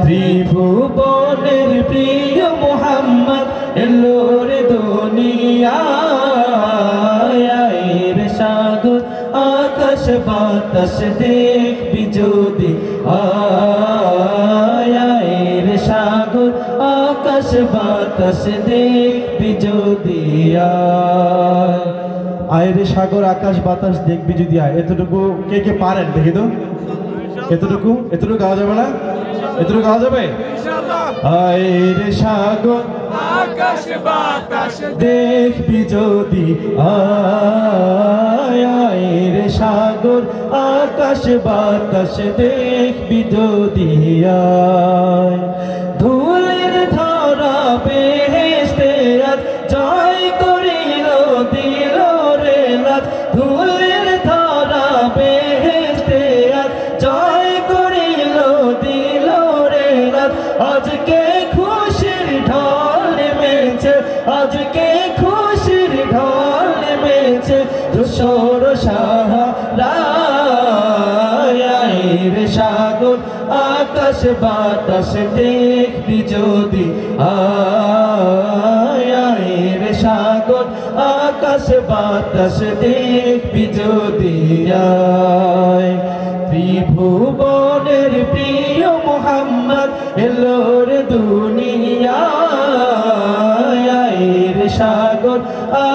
ত্রিভুবনের প্রিয় মুহাম্মদ এলো রে দুনিয়ায়। রে সাগর আকাশ বাতাস দেখবি যদি রে সাগর আকাশ বাতাস দেখবি যদি আয় রে সাগর আকাশ বাতাস দেখবি যদি আয়। এতটুকু কে কে পারেন দেখি তো? এতটুকু গাওয়া যাবে না? এতটুকু গাওয়া যাবে? আয় রে সাগর আকাশ বাতাস দেখবি যদি আয় রে সাগর আকাশ বাতাস দেখবি যদি আয়। ধুলের ধরা বেহেশতে আজ জয় করিল দিল রে রাত। ধুলের ধরা বেহেশতে আজ জয় করিল দিল রে রাত। আজকে খুশির ঢল নেমেছে, আজকে খুশির ঢল নেমেছে ধূসর সাহারায়। রে সাগর আকাশ বাতাস দেখবি যদি আয় রে সাগর আকাশ বাতাস দেখবি যদি আয়। ত্রিভুবনের প্রিয় মুহাম্মদ এলো রে দুনিয়ায়। রে সাগর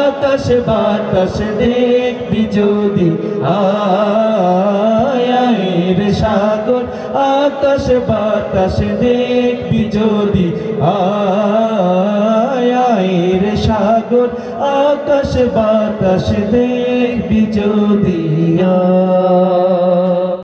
আকাশ বাতাস দেখবি যদি আয় রে সাগর আকাশ বাতাস দেখবি যদি আয় রে সাগর আকাশ বাতাস দেখবি যদি আয়।